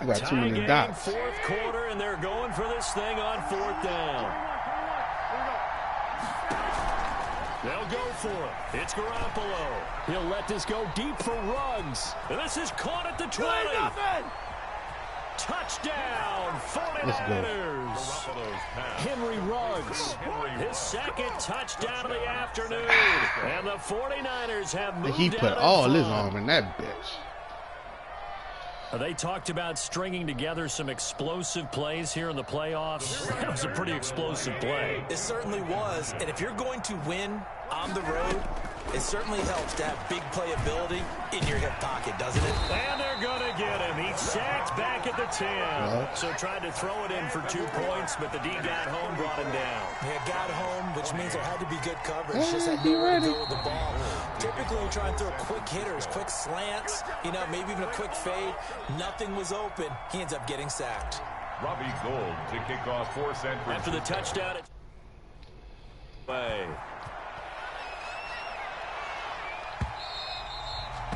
I got too Tie many game, dots. 4th quarter, and they're going for this thing on 4th down. They'll go for it. It's Garoppolo. He'll let this go deep for Ruggs. And this is caught at the 20. Touchdown, 49ers. Henry Ruggs. His 2nd touchdown of the afternoon. And the 49ers have moved He put out in all his front. arm in that bitch. They talked about stringing together some explosive plays here in the playoffs. That was a pretty explosive play. It certainly was. And if you're going to win on the road, it certainly helps to have big playability in your hip pocket, doesn't it? And they're going to get him. He's sacked back at the 10. So tried to throw it in for 2 points, but the D got home, brought him down. Yeah, got home, which means there had to be good coverage. Just had nowhere to go with the ball. Typically, you try and throw quick hitters, quick slants, maybe even a quick fade. Nothing was open. He ends up getting sacked. Robbie Gould to kick off for San Francisco. After the touchdown,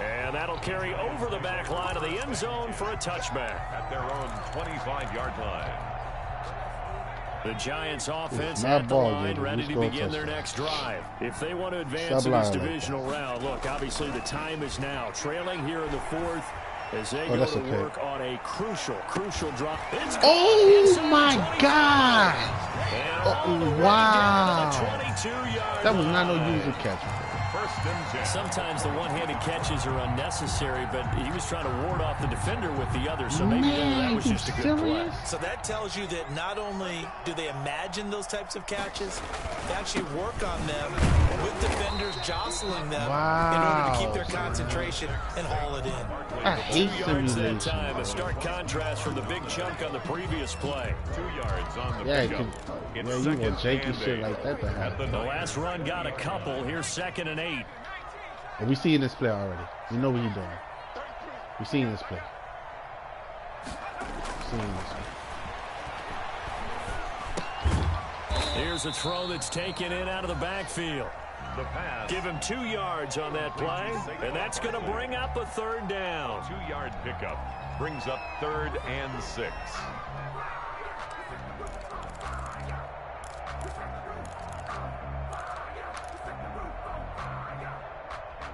and that'll carry over the back line of the end zone for a touchback. At their own 25-yard line. The Giants offense Not at the ball line, game. ready We to scored begin their touchdown. next drive. If they want to advance in Sublime this like divisional round, look, obviously the time is now. Trailing here in the 4th as they go that's to okay. work on a crucial drop. It's Oh, my God. And Wow. 22-yard That was not no line. user catch. First and 10. Sometimes the one-handed catches are unnecessary, but he was trying to ward off the defender with the other, so maybe that was just a good play. So that tells you that not only do they imagine those types of catches, they actually work on them with defenders jostling them in order to keep their concentration and haul it in. I hate 2 yards that simulation. time, a stark contrast from the big chunk on the previous play. 2 yards on the Yeah, pickup. you want janky shit like that to At happen. the The last run got a couple. Here's 2nd and 8. And we seen this play already. We know what he's doing. We seen this play. Here's a throw that's taken in out of the backfield. The pass. Give him 2 yards on that play, and that's going to bring up a 3rd down. 2-yard pickup brings up 3rd and 6.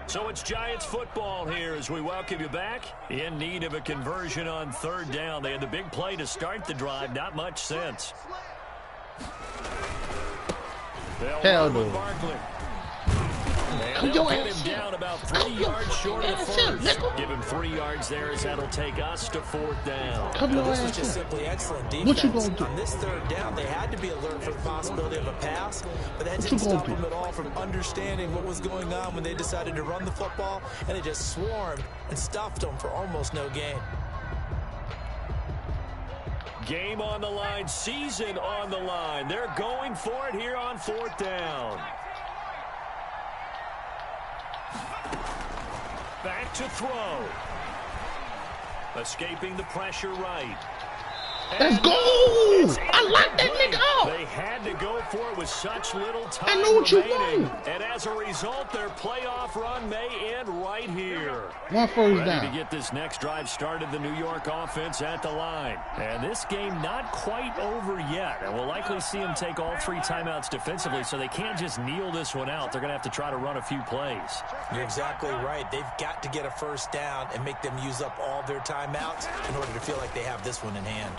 So it's Giants football here as we welcome you back. In need of a conversion on 3rd down. They had the big play to start the drive. Not much sense. Hell no. And they'll get him down about 3 yards short of the first. Give him 3 yards there as that'll take us to 4th down. This is just simply excellent defense. What you gonna do? On this 3rd down, they had to be alert for the possibility of a pass, but that didn't stop them at all from understanding what was going on when they decided to run the football, and they just swarmed and stuffed them for almost no gain. Game on the line, season on the line. They're going for it here on 4th down. Back to throw. Escaping the pressure right. Let's go! I like that nigga out. They had to go for it with such little time I know what you remaining. want. And as a result, their playoff run may end right here. One first Ready to down. get this next drive started, the New York offense at the line. And this game not quite over yet. And we'll likely see them take all 3 timeouts defensively, so they can't just kneel this one out. They're going to have to try to run a few plays. You're exactly right. They've got to get a first down and make them use up all their timeouts in order to feel like they have this one in hand.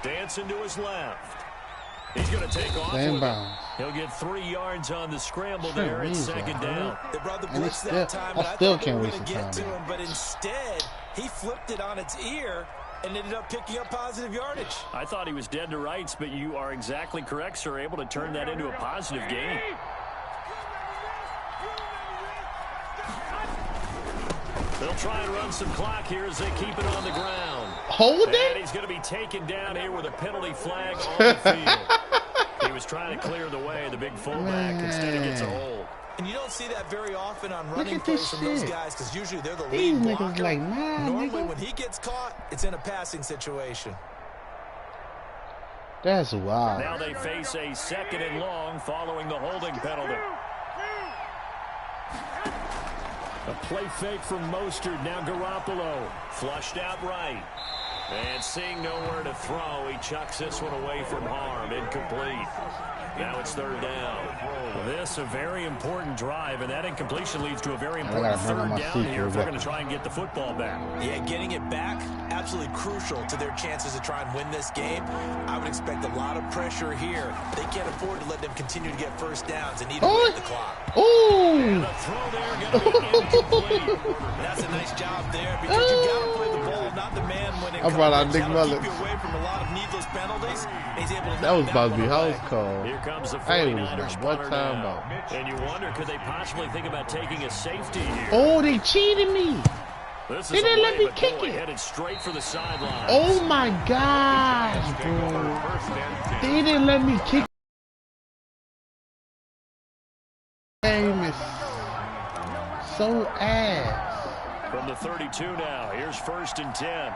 Dancing to his left. He's going to take off. Same bounds. He'll get 3 yards on the scramble there at second down. They brought the And blitz still, that time, and I I still thought they can't were waste going the to get time. to him, but instead, he flipped it on its ear and ended up picking up positive yardage. I thought he was dead to rights, but you are exactly correct, sir. Able to turn that into a positive gain. They'll try and run some clock here as they keep it on the ground. Hold And it? he's going to be taken down here with a penalty flag on the field. He was trying to clear the way, the big fullback. Instead, he gets a hold. And you don't see that very often on Look running at plays this from those shit. guys because usually they're the These lead niggas blocker. like, nah, Normally, nigga. when he gets caught, it's in a passing situation. That's wild. Now they face a 2nd and long following the holding penalty. A play fake from Mostert. Now Garoppolo flushed out right. And seeing nowhere to throw, he chucks this one away from harm. Incomplete. Now it's 3rd down. This a very important drive, and that incompletion leads to a very important gotta bring on 3rd my down seat here for if they're that. going to try and get the football back. Yeah, getting it back, absolutely crucial to their chances to try and win this game. I would expect a lot of pressure here. They can't afford to let them continue to get first downs and need to break the clock. And Ooh! the throw there going to be incomplete. That's a nice job there because you got to play the ball, not the man when it I brought out comes. Nick That'll Mullins. keep you away from a lot of needless penalties. He's able to That was knock about to be one house away. call. Here comes the I ain't 49ers was one punter time now. out. And you wonder, could they possibly think about taking a safety here? Oh, they cheated me. This They is didn't away, let me but kick boy, it. headed straight for the sideline. Oh my gosh, bro. They didn't let me kick. Game is so ass. From the 32 now, here's 1st and 10.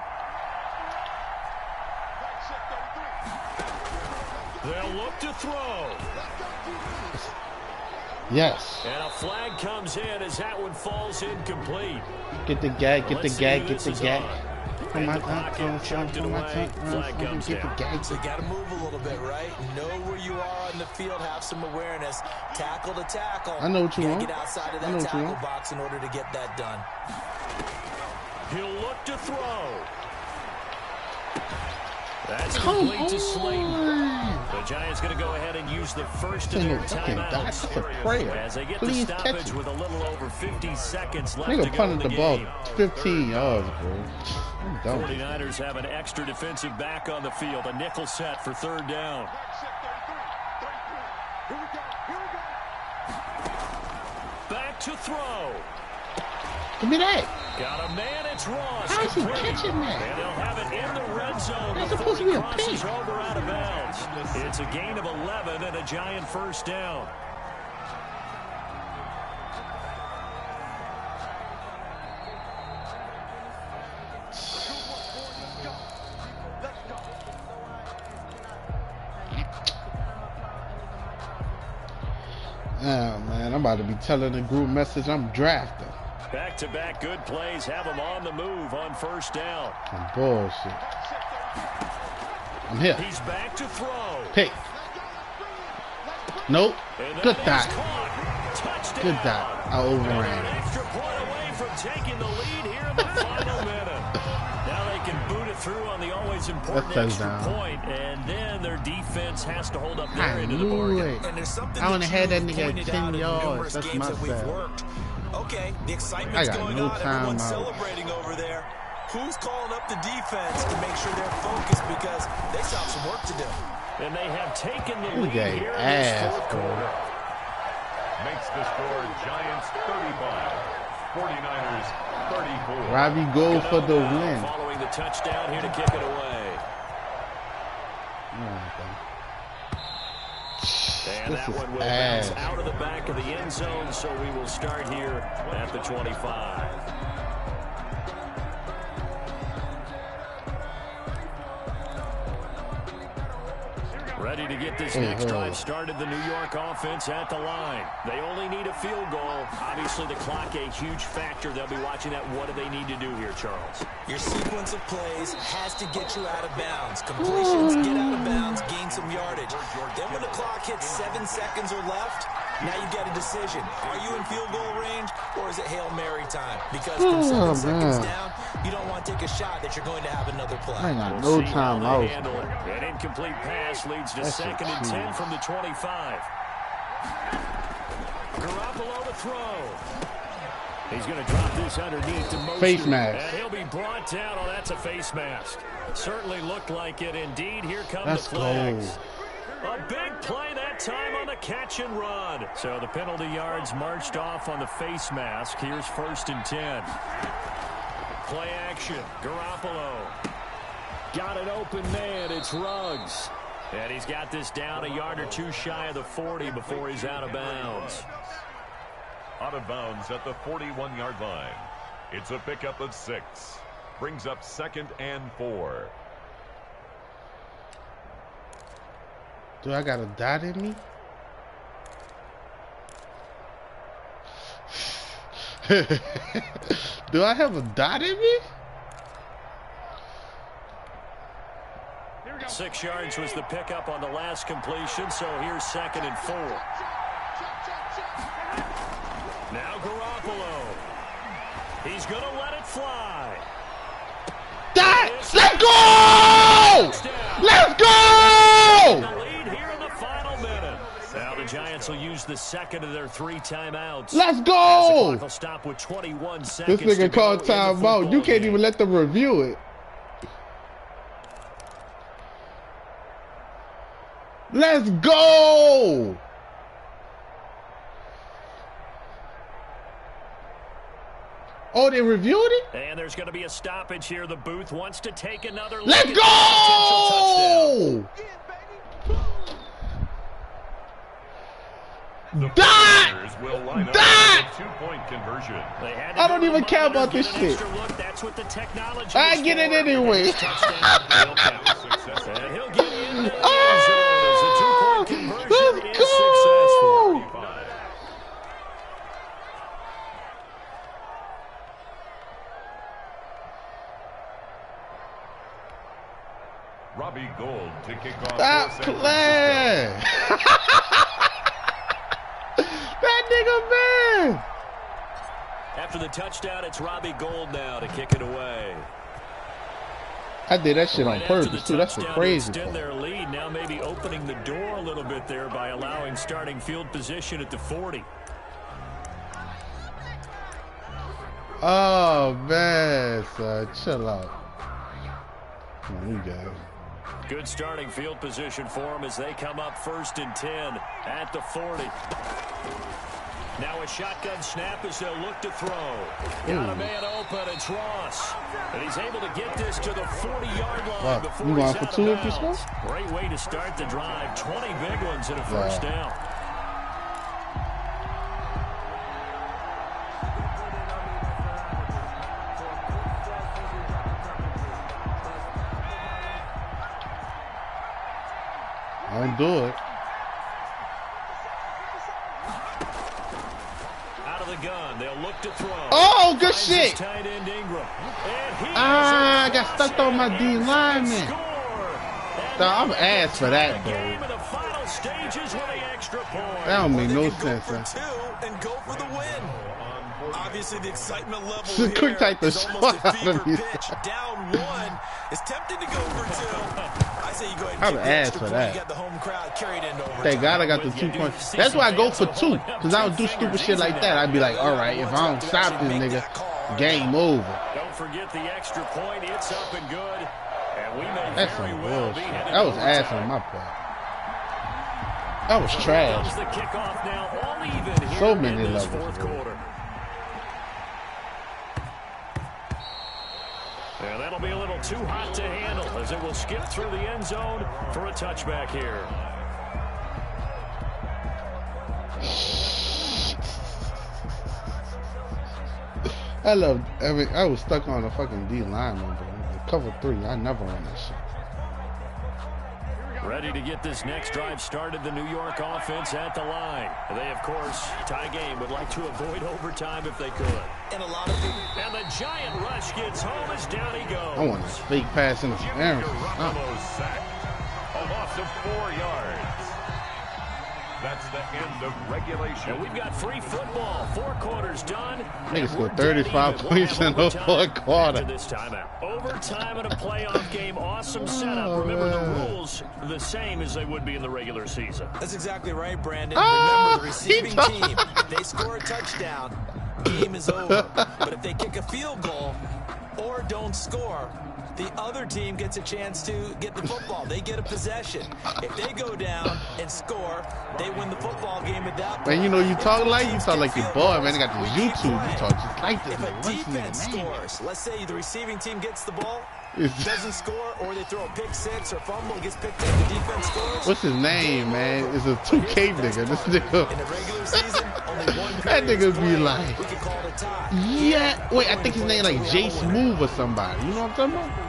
They'll look to throw. Yes. And a flag comes in as that one falls incomplete. Get the gag, get the Let's see gag, who get this the is gag. on. For And my the clock in, chucked it for my away. Flag comes get the down. gag. So you got to move a little bit, right? Know where you are on the field, have some awareness. Tackle to tackle. I know what you gotta want. Get outside of I know that what you tackle want. box in order to get that done. He'll look to throw. That's Come complete to Slayton. on. The Giants going to go ahead and use the first of Ain't their no fucking dot. timeouts It's a prayer. as they get Please the catch stoppage it. with a little over 50 seconds left to Nigga go in punted the the ball game. 15 yards, bro. I'm done. 49ers have an extra defensive back on the field. A nickel set for 3rd down. Back to throw. Give me that. Got a man, it's Ross. How is he Complete. catching that? And they'll have it in the red zone That's before supposed to he be a crosses pick. over out of bounds. It's a gain of 11 and a Giant 1st down. Oh, man, I'm about to be telling the group message I'm drafting. Back-to-back good plays have them on the move on 1st down. Some bullshit. I'm here. He's back to throw. Pick. Nope. And Good that is dot. caught. Touchdown. Good dot. I An overran. extra point away from taking the lead here in the final minute. Now they can boot it through on the always important That's extra touchdown. point, and then their defense has to hold up their I end of the knew bargain. it. And there's something I wanna that have that you've nigga at pointed 10 out in yards. numerous That's games my that we've style. worked. Okay, the I excitement's got going no on. Everyone's timeout. celebrating over there. Who's calling up the defense to make sure they're focused because they still have some work to do? And they have taken the This lead guy here in ass, this 4th bro. quarter. Makes the score Giants 35, 49ers 34. Robbie go for the Cano win. following the touchdown here to kick it away. And This that is one will ass. bounce out of the back of the end zone, so we will start here at the 25. ready to get this next drive started. The New York offense at the line. They only need a field goal. Obviously, the clock a huge factor. They'll be watching that. What do they need to do here, Charles? Your sequence of plays has to get you out of bounds. Completions, get out of bounds, gain some yardage. Then when the clock hits 7 seconds or left, now you get a decision. Are you in field goal range, or is it Hail Mary time? Because from 7 seconds down, you don't want to take a shot that you're going to have another play. I ain't got no time out. An incomplete pass leads to 2nd and 10 from the 25. Garoppolo to throw. He's going to drop this underneath to motion. Face mask. And he'll be brought down. Oh, that's a face mask. Certainly looked like it. Indeed, here come the Let's flags. go. A big play that time on the catch and run. So the penalty yards marched off on the face mask. Here's 1st and 10. Play action. Garoppolo. Got an open man. It's Ruggs. And he's got this down a yard or two shy of the 40 before he's out of bounds. Out of bounds at the 41-yard line. It's a pickup of 6. Brings up 2nd and 4. Do I got a dot in me? Do I have a dot in me? 6 yards was the pickup on the last completion, so here's 2nd and 4. Now Garoppolo. He's going to let it fly. Let's go! Let's go! The lead here in the final minute. Now the Giants will use the 2nd of their 3 timeouts. Let's go! The clock will stop with 21 seconds. This nigga called timeout. You can't even let them review it. Let's go! Oh, they reviewed it? And there's going to be a stoppage here. The booth wants to take another look. Let's go! Dot! Two-point conversion. I don't even care about this shit. That's what the technology I get it anyway. And he'll get in the end zone as the two-point conversion is successful. Robbie Gould to kick off. Stop playing. That nigga, man. After the touchdown, it's Robbie Gould now to kick it away. I did that shit on purpose, too. That's the crazy part. part. Their lead, now maybe opening the door a little bit there by allowing starting field position at the 40. Oh, man, son. Chill out. Come on, you guys. Good starting field position for them as they come up 1st and 10 at the 40. Now a shotgun snap as they'll look to throw. Got a man open. It's Ross. And he's able to get this to the 40-yard line before he's out of bounds. Great way to start the drive. 20 big ones in a first down. I didn't do it. Out of the gun, they'll look to throw. Oh, good shit. Tight end Ingram. I got stuck on my D lineman. I'm ass for that, though. That don't make no sense, man. And go for the win. Obviously, the excitement level here quick type the is almost a fever pitch. Down 1 is tempted to go for 2. I say you go ahead and ass for that. You got the home crowd carried into overtime. Thank God I got the 2 points. That's why I go for 2, because I don't do stupid shit like that. I'd be like, all right, if I don't stop this nigga, game over. Don't forget the extra point. It's up and good. And we may That's very some well bullshit. be headed That was to ass overtime. on my part. That was trash. The kickoff now, all even here So many in this levels, fourth bro. quarter. And that'll be a little too hot to handle as it will skip through the end zone for a touchback here. I was stuck on a fucking D lineman, bro. Cover 3. I never run that shit. Ready to get this next drive started, the New York offense at the line. They, of course, tie game, would like to avoid overtime if they could. And a lot of people. And the giant rush gets home as down he goes. I want this fake pass interference. A loss of 4 yards. That's the end of regulation. And we've got free football. 4 quarters done. Niggas scored 35 points in the fourth quarter. This timeout. Overtime in a playoff game. Awesome setup. Remember, the rules the same as they would be in the regular season. That's exactly right, Brandon. Remember, the receiving team, they score a touchdown, game is over. But if they kick a field goal or don't score, the other team gets a chance to get the football. They get a possession. If they go down and score, they win the football game at that point. Man, you know, you talk like your boy, man. They got this YouTube. You talk just like this. If a defense scores, let's say the receiving team gets the ball, doesn't score, or they throw a pick six or fumble, gets picked up, the defense scores. What's his name, man? It's a 2K nigga. This nigga. In the regular season, only one That nigga be like, we could call it a tie. yeah. Wait, I think his name like Jay Smooth or somebody. You know what I'm talking about?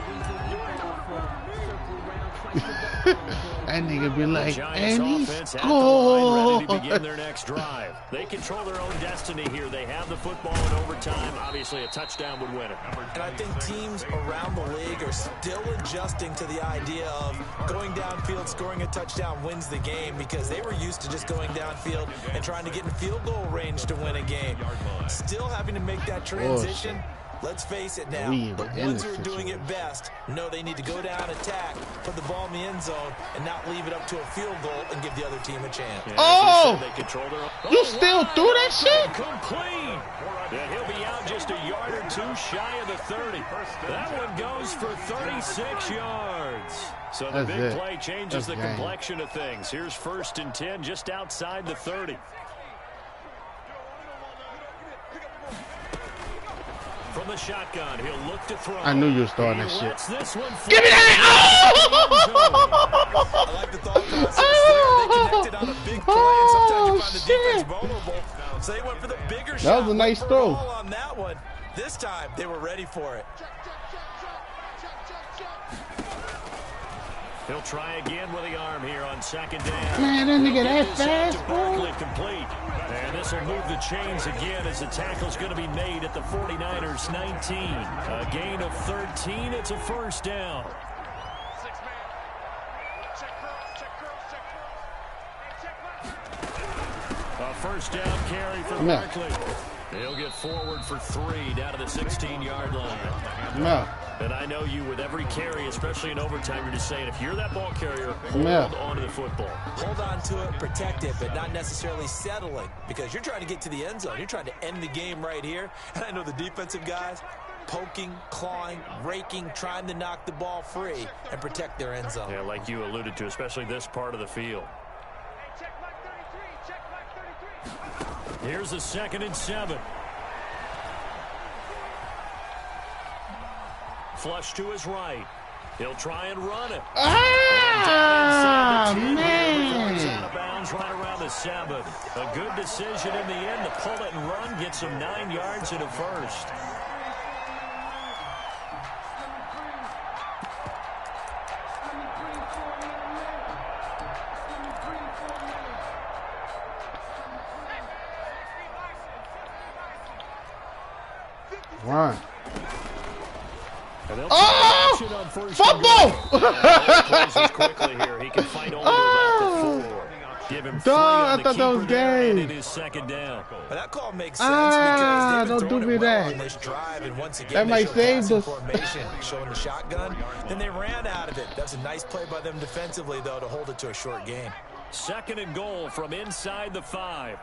That nigga be like, and he scored. Ready to begin their next drive. They control their own destiny here. They have the football in overtime. Obviously, a touchdown would win it. And I think teams around the league are still adjusting to the idea of going downfield, scoring a touchdown wins the game, because they were used to just going downfield and trying to get in field goal range to win a game. Still having to make that transition. Let's face it now, the ones who are doing it best know they need to go down, attack, put the ball in the end zone, and not leave it up to a field goal and give the other team a chance. Oh! You still threw that shit? Complete! And he'll be out just a yard or two shy of the 30. That one goes for 36 yards. So the big play changes the complexion of things. Here's 1st and 10 just outside the 30. From the shotgun, he'll look to throw. I knew you were starting that shit. This one Give me that! I like the thought process there. They connected on a big play, and sometimes you find the defense vulnerable. So they went for the bigger shot. That was a nice throw. On that one. This time, they were ready for it. He'll try again with the arm here on 2nd down. Man, that nigga that fast, bro. Complete. And this will move the chains again as the tackle's going to be made at the 49ers 19. A gain of 13. It's a 1st down. A 1st down carry for Barkley. He'll get forward for 3 down to the 16-yard line. No. And I know you, with every carry, especially in overtime, you're just saying, if you're that ball carrier, hold on to the football. Hold on to it, protect it, but not necessarily settling, because you're trying to get to the end zone. You're trying to end the game right here. And I know the defensive guys poking, clawing, raking, trying to knock the ball free and protect their end zone. Yeah, like you alluded to, especially this part of the field. Here's a 2nd and 7. Flush to his right. He'll try and run it. Ah, man. Out of bounds right around the 7. A good decision in the end to pull it and run. Gets him 9 yards and a 1st. Run. Oh! Football! Quickly here. He can fight only about the 4. Give him 3 I on the thought that was game. game. It is 2nd down. But that call makes sense because they've been don't do me throwing it well that. on this drive, and once again That they might showed save passing us. formation, showing the shotgun. Then they ran out of it. That's a nice play by them defensively, though, to hold it to a short game. 2nd and goal from inside the 5.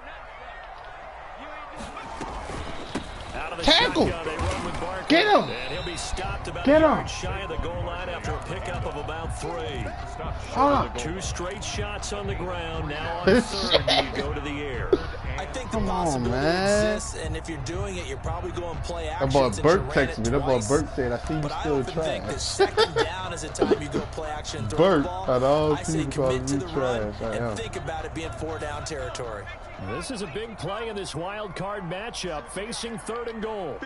Out of the Tackle. shotgun, they run with Barkley. Get him. And he'll be stopped about Get a him. yard shy of the goal line after a pickup of about 3. Ah. 2 straight shots on the ground. Now on 3rd, you go to the air. I think the Come on, possibility man. exists, and if you're doing it, you're probably going play That action. boy Burt texted me. That boy Burt said, I see you But I still often think that trash. 2nd down is a time you go play action and throw Burt, the ball. out of all I say people, commit to me the run trash. I am. and think about it being 4 down territory. This is a big play in this wild card matchup, facing 3rd and goal.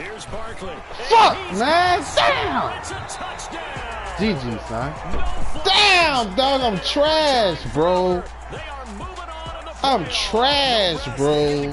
Here's Barkley. Fuck, man. Damn. It's a touchdown. GG, son. Damn, dog. I'm trash, bro. They are moving on. I'm trash, bro.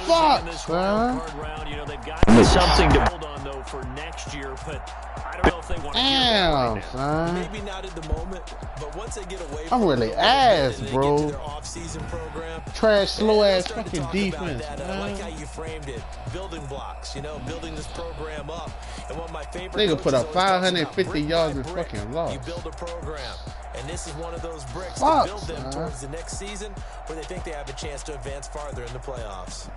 Fuck, son. You know, they've got something to hold on though for next year, but I don't know if they want to do that right now. Son. Maybe not at the moment, but once they get away I'm from really it, ass, and they bro. get to their off-season program, Trash, slow ass start to fucking talk defense. about that. I like how you framed it. Building blocks, you know, building this program up. And one of my favorite Nigga put up coaches always talks about 550 brick yards by and brick. fucking lost. You build a program. And this is one of those bricks Fuck, to build them son. towards the next season where they think they have a chance to advance farther in the playoffs.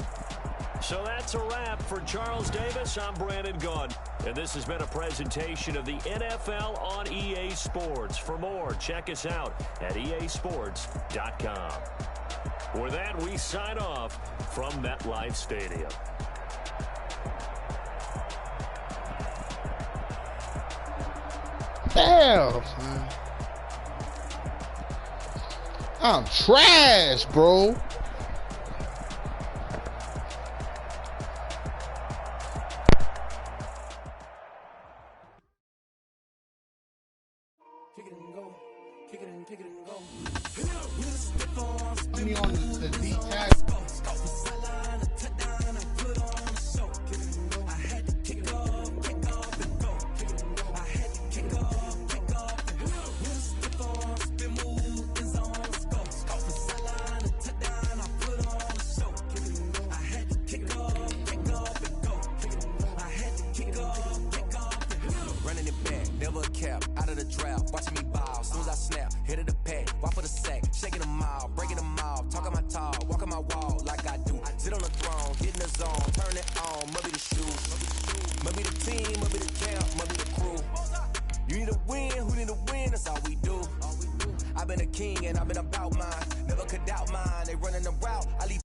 So that's a wrap for Charles Davis. I'm Brandon Gunn. And this has been a presentation of the NFL on EA Sports. For more, check us out at easports.com. With that, we sign off from MetLife Stadium. Damn, son. I'm trash, bro. Put me on the D-tag. Running it back, never a cap, out of the draft, watching me ball, soon as I snap, hit of the pack, walk for the sack, shaking them all, breaking them all, talking my talk, walking my wall like I do, sit on the throne, get in the zone, turn it on, must be the shoes, must be the team, must be the camp, must be the crew, you need to win, who need to win, that's all we do, I've been a king and I've been about mine, never could doubt mine, they running the route, I leave